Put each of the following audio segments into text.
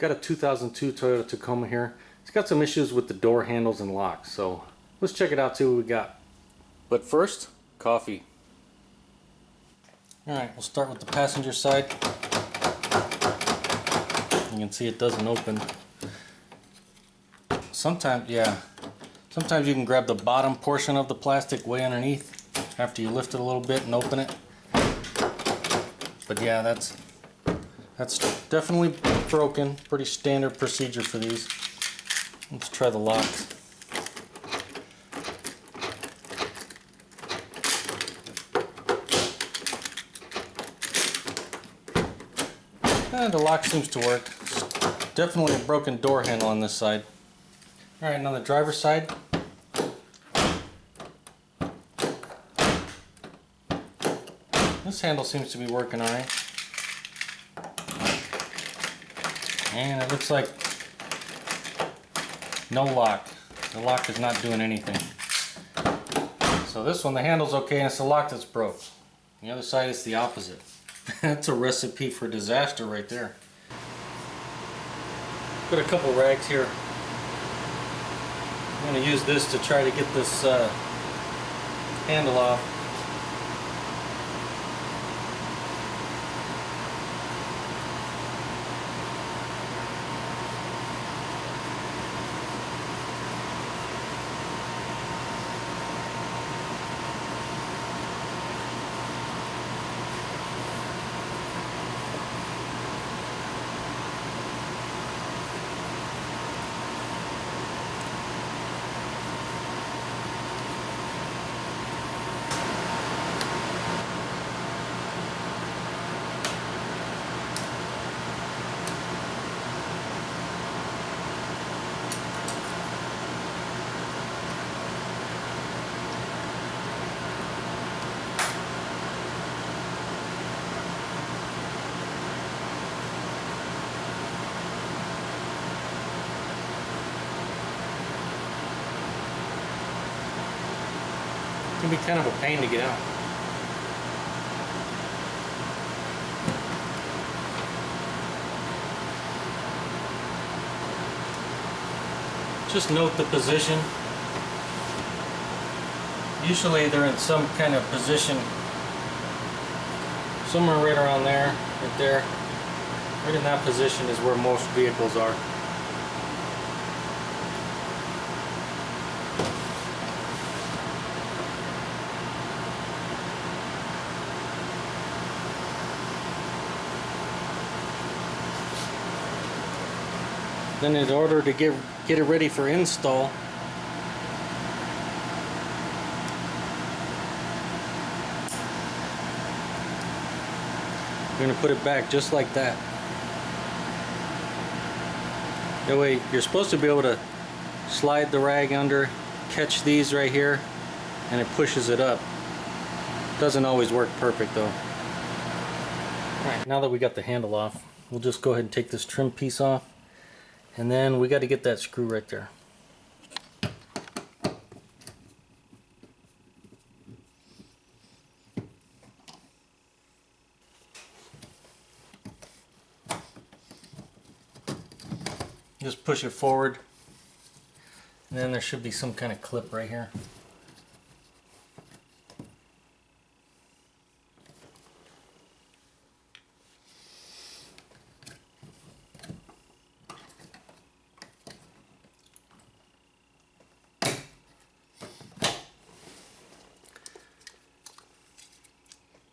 Got a 2002 Toyota Tacoma here. It's got some issues with the door handles and locks, so let's check it out, see what we got. But first, coffee. Alright, we'll start with the passenger side. You can see it doesn't open. Sometimes you can grab the bottom portion of the plastic way underneath after you lift it a little bit and open it. But yeah, that's definitely broken. Pretty standard procedure for these. Let's try the locks. The lock seems to work. Definitely a broken door handle on this side. Alright, and on the driver's side, this handle seems to be working alright. And it looks like no lock. The lock is not doing anything. So this one, the handle's okay, and it's the lock that's broke. The other side is the opposite. That's a recipe for disaster right there. Got a couple rags here. I'm going to use this to try to get this handle off. It can be kind of a pain to get out. Just note the position. Usually they're in some kind of position somewhere right around there, right there. Right in that position is where most vehicles are. Then in order to get it ready for install, you're going to put it back just like that. That way you're supposed to be able to slide the rag under, catch these right here, and it pushes it up. Doesn't always work perfect though. Alright, now that we got the handle off, we'll just go ahead and take this trim piece off. And then we got to get that screw right there. Just push it forward, and then there should be some kind of clip right here.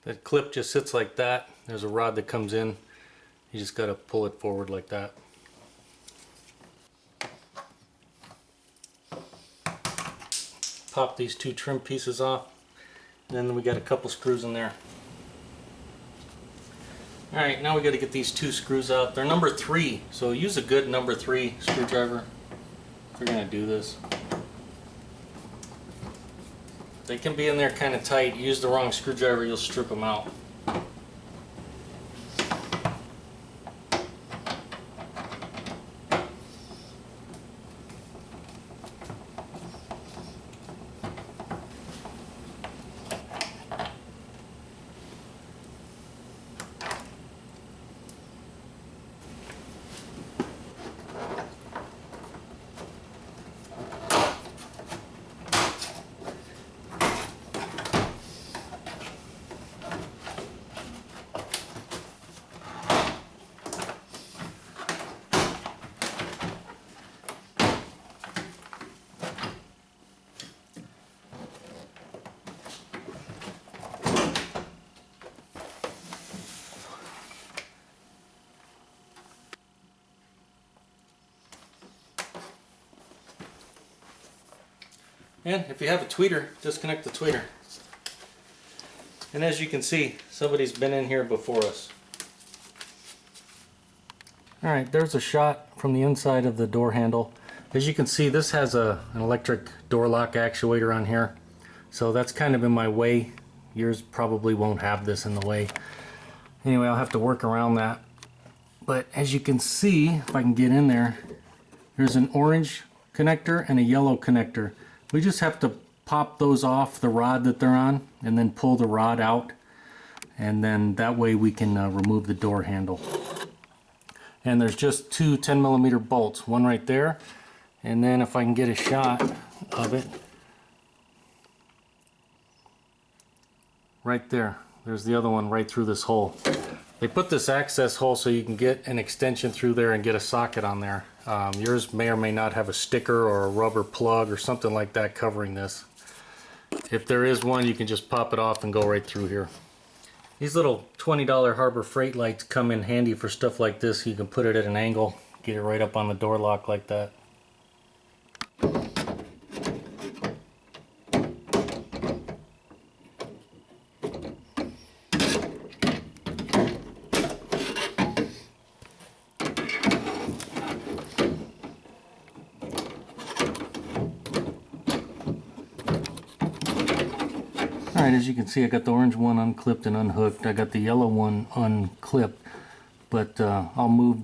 That clip just sits like that. There's a rod that comes in. You just got to pull it forward like that. Pop these two trim pieces off. And then we got a couple screws in there. Alright, now we got to get these two screws out. They're number 3, so use a good number 3 screwdriver if you're going to do this. They can be in there kind of tight. Use the wrong screwdriver, you'll strip them out. And if you have a tweeter, disconnect the tweeter. And as you can see, somebody's been in here before us. Alright, there's a shot from the inside of the door handle. As you can see, this has an electric door lock actuator on here. So that's kind of in my way. Yours probably won't have this in the way. Anyway, I'll have to work around that. But as you can see, if I can get in there, there's an orange connector and a yellow connector. We just have to pop those off the rod that they're on and then pull the rod out. And then that way we can remove the door handle. And there's just two 10mm bolts, one right there, and then if I can get a shot of it, right there. There's the other one right through this hole. They put this access hole so you can get an extension through there and get a socket on there. Yours may or may not have a sticker or a rubber plug or something like that covering this. If there is one, you can just pop it off and go right through here. These little $20 Harbor Freight lights come in handy for stuff like this. You can put it at an angle, get it right up on the door lock like that. Alright, as you can see, I got the orange one unclipped and unhooked. I got the yellow one unclipped, but I'll move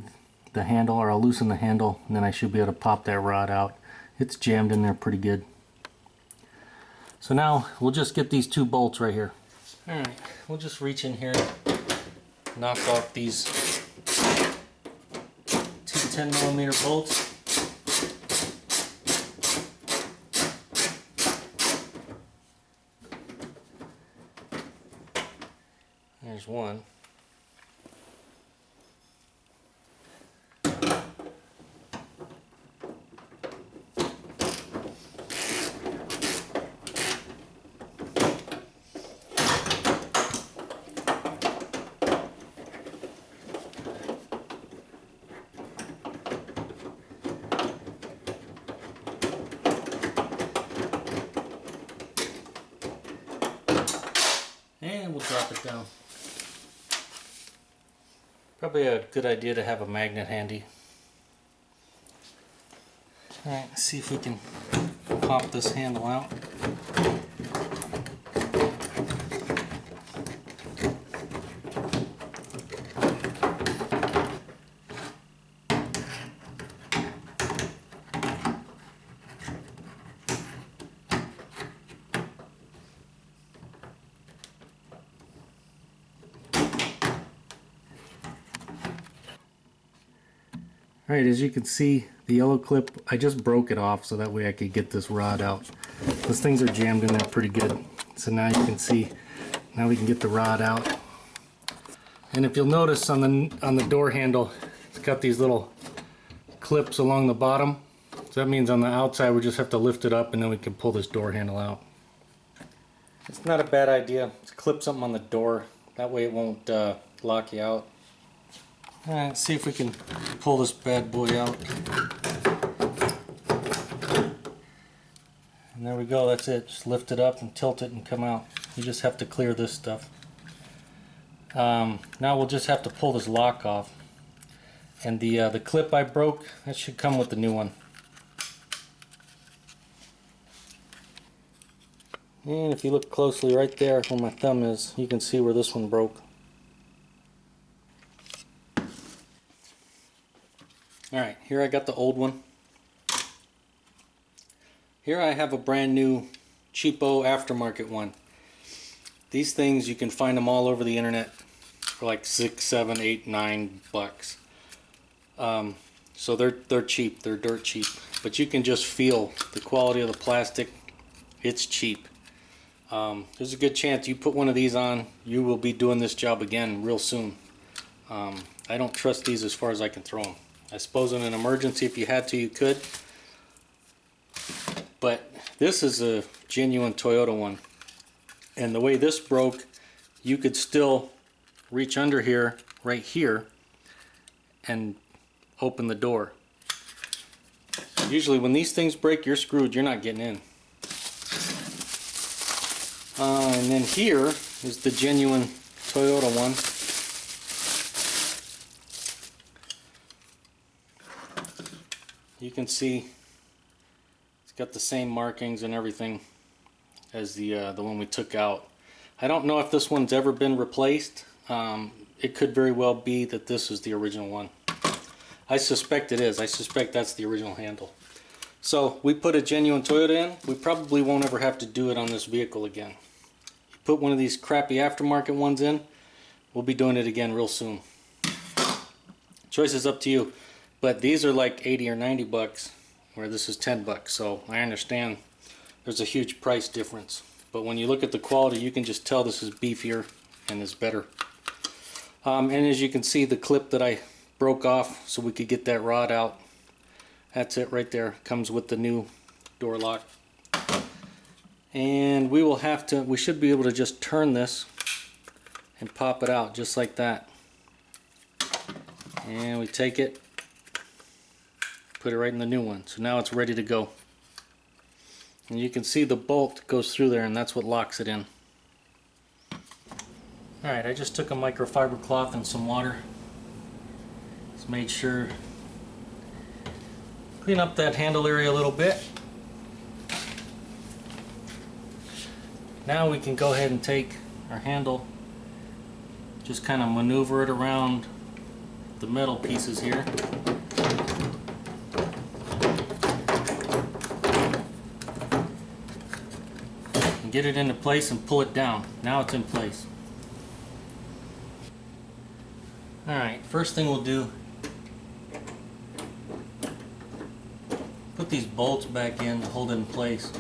the handle, or I'll loosen the handle, and then I should be able to pop that rod out. It's jammed in there pretty good. So now we'll just get these two bolts right here. Alright, we'll just reach in here, knock off these two 10mm bolts. There's one. And we'll drop it down. Probably a good idea to have a magnet handy. Alright, let's see if we can pop this handle out. Alright, as you can see, the yellow clip, I just broke it off so that way I could get this rod out. Those things are jammed in there pretty good. So now you can see, now we can get the rod out. And if you'll notice on the door handle, it's got these little clips along the bottom. So that means on the outside we just have to lift it up and then we can pull this door handle out. It's not a bad idea to clip something on the door. That way it won't lock you out. Alright, let's see if we can pull this bad boy out. And there we go, that's it. Just lift it up and tilt it and come out. You just have to clear this stuff. Now we'll just have to pull this lock off. And the clip I broke, that should come with the new one. And if you look closely right there where my thumb is, you can see where this one broke. Alright, here I got the old one. Here I have a brand new cheapo aftermarket one. These things, you can find them all over the internet for like $6, $7, $8, $9. So they're cheap, they're dirt cheap. But you can just feel the quality of the plastic. It's cheap. There's a good chance you put one of these on, you will be doing this job again real soon. I don't trust these as far as I can throw them. I suppose in an emergency, if you had to, you could. But this is a genuine Toyota one. And the way this broke, you could still reach under here, right here, and open the door. Usually when these things break, you're screwed. You're not getting in. And then here is the genuine Toyota one. You can see it's got the same markings and everything as the one we took out. I don't know if this one's ever been replaced. It could very well be that this is the original one. I suspect it is. I suspect that's the original handle. So we put a genuine Toyota in. We probably won't ever have to do it on this vehicle again. You put one of these crappy aftermarket ones in, we'll be doing it again real soon. Choice is up to you. But these are like 80 or 90 bucks, where this is 10 bucks. So I understand there's a huge price difference. But when you look at the quality, you can just tell this is beefier and is better. And as you can see, the clip that I broke off so we could get that rod out, that's it right there. Comes with the new door lock. And we should be able to just turn this and pop it out just like that. And we take it, put it right in the new one. So now it's ready to go. And you can see the bolt goes through there, and that's what locks it in. Alright, I just took a microfiber cloth and some water. Just made sure, clean up that handle area a little bit. Now we can go ahead and take our handle, just kind of maneuver it around the metal pieces here. And get it into place and pull it down. Now it's in place. Alright, first thing we'll do, put these bolts back in to hold it in place.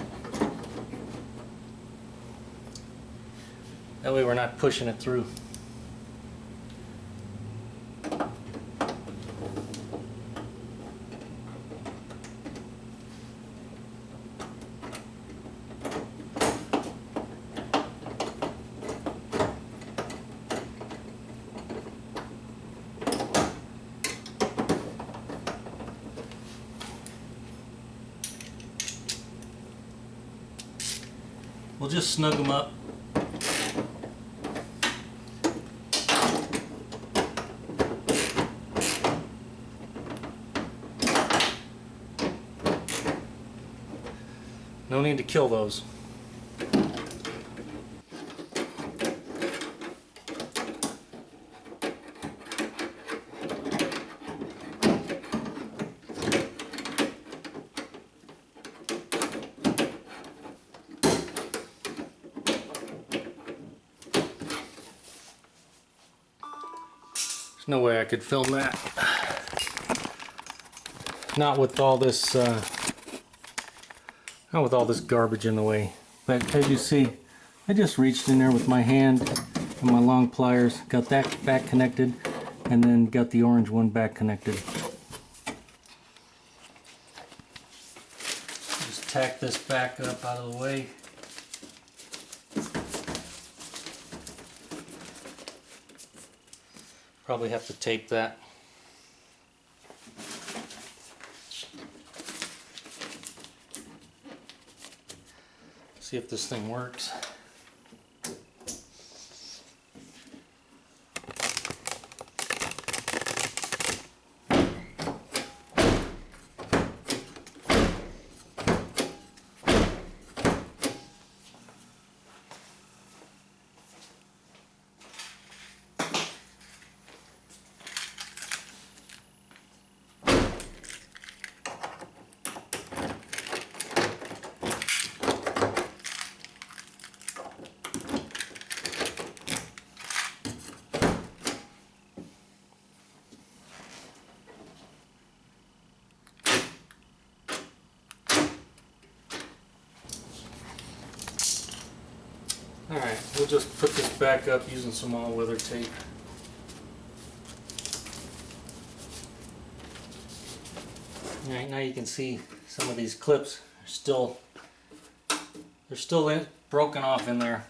That way we're not pushing it through. We'll just snug them up. No need to kill those. There's no way I could film that. Not with all this garbage in the way. But as you see, I just reached in there with my hand and my long pliers, got that back connected, and then got the orange one back connected. Just tack this back up out of the way. Probably have to tape that. See if this thing works. Alright, we'll just put this back up using some all-weather tape. Alright, now you can see some of these clips are still broken off in there.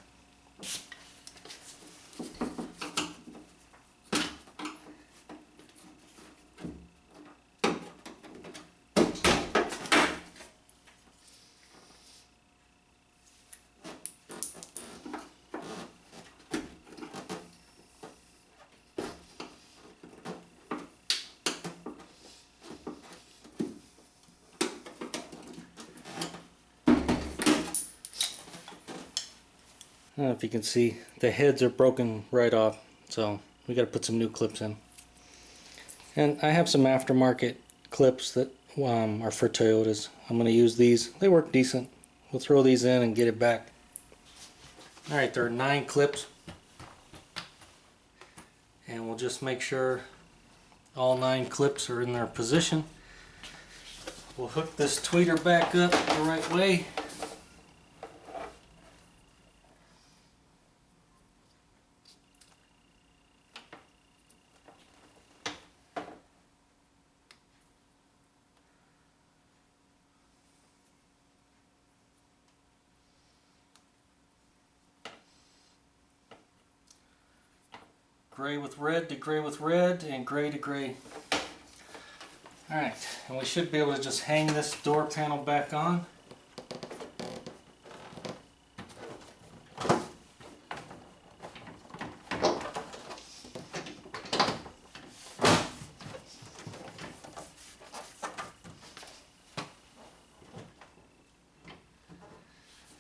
I don't know if you can see, the heads are broken right off, so we got to put some new clips in. And I have some aftermarket clips that are for Toyotas. I'm going to use these. They work decent. We'll throw these in and get it back. Alright, there are 9 clips. And we'll just make sure all 9 clips are in their position. We'll hook this tweeter back up the right way. Gray with red to gray with red, and gray to gray. Alright, and we should be able to just hang this door panel back on.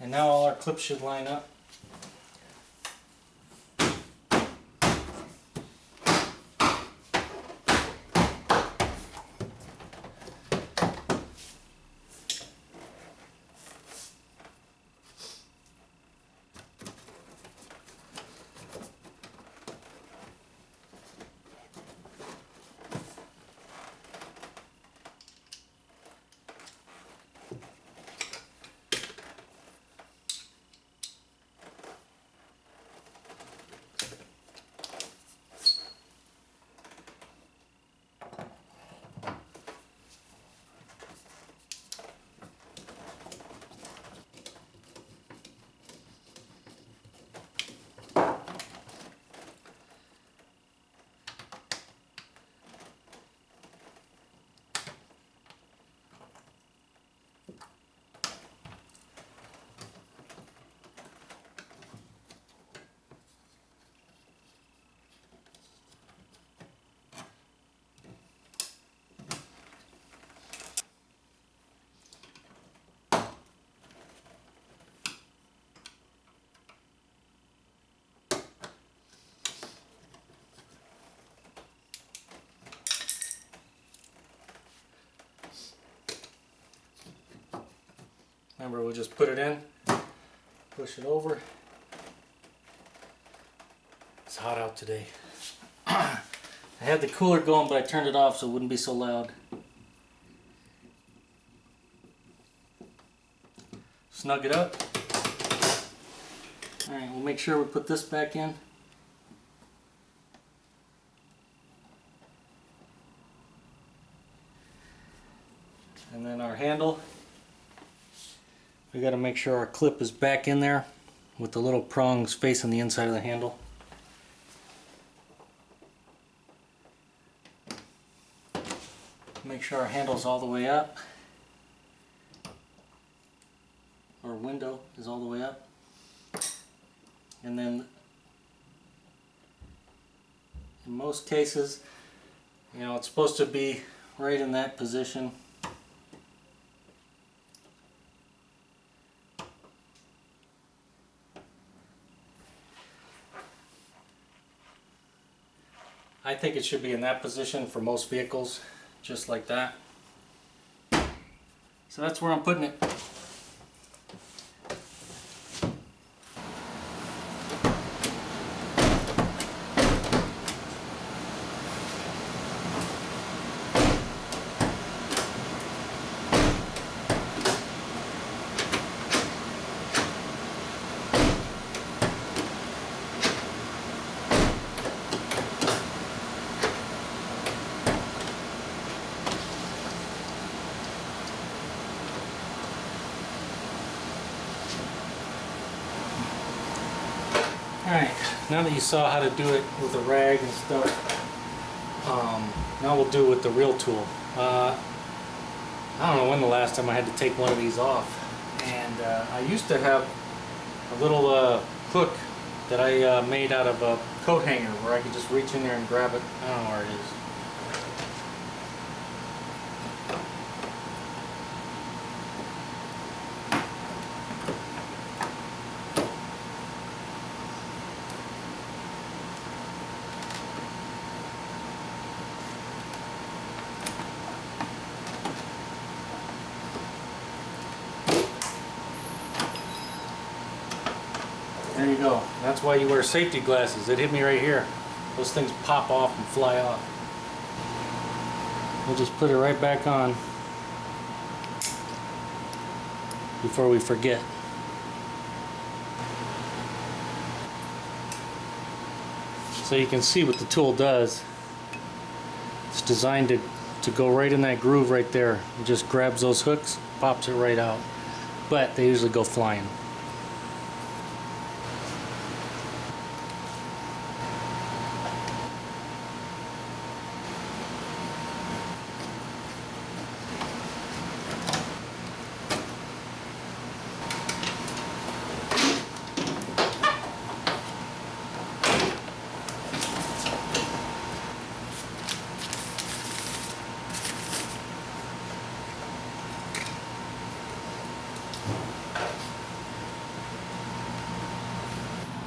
And now all our clips should line up. Remember, we'll just put it in, push it over. It's hot out today. I had the cooler going, but I turned it off so it wouldn't be so loud. Snug it up. Alright, we'll make sure we put this back in. And then our handle. We got to make sure our clip is back in there with the little prongs facing the inside of the handle. Make sure our handle's all the way up. Our window is all the way up. And then in most cases, you know, it's supposed to be right in that position. I think it should be in that position for most vehicles, just like that. So that's where I'm putting it. Alright, now that you saw how to do it with a rag and stuff, now we'll do it with the real tool. I don't know when the last time I had to take one of these off. And I used to have a little hook that I made out of a coat hanger where I could just reach in there and grab it. I don't know where it is. There you go. That's why you wear safety glasses. It hit me right here. Those things pop off and fly off. We'll just put it right back on before we forget. So you can see what the tool does. It's designed to go right in that groove right there. It just grabs those hooks, pops it right out. But they usually go flying.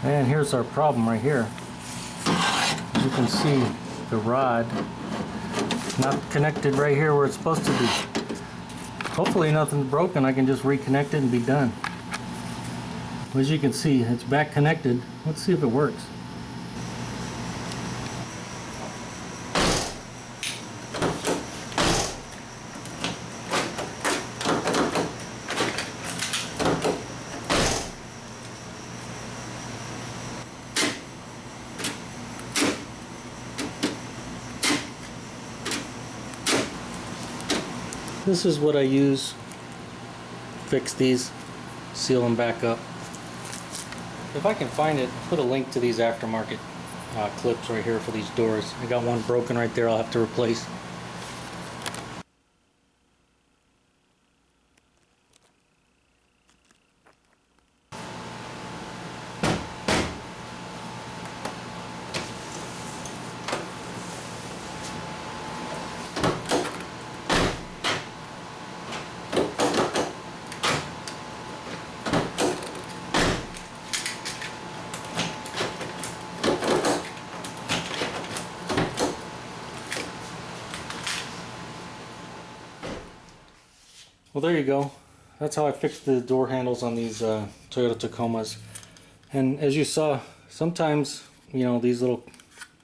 And here's our problem right here. As you can see, the rod not connected right here where it's supposed to be. Hopefully nothing's broken. I can just reconnect it and be done. As you can see, it's back connected. Let's see if it works. This is what I use, fix these, seal them back up. If I can find it, put a link to these aftermarket clips right here for these doors. I got one broken right there I'll have to replace. Well, there you go. That's how I fixed the door handles on these Toyota Tacomas. And as you saw, sometimes, you know, these little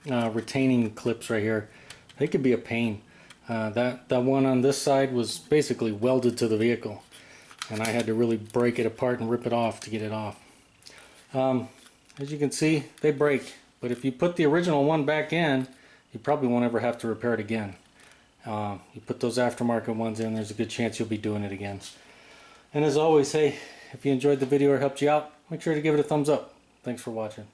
retaining clips right here, they could be a pain. That one on this side was basically welded to the vehicle, and I had to really break it apart and rip it off to get it off. As you can see, they break, but if you put the original one back in, you probably won't ever have to repair it again. You put those aftermarket ones in, there's a good chance you'll be doing it again. And as always, hey, if you enjoyed the video or helped you out, make sure to give it a thumbs up. Thanks for watching.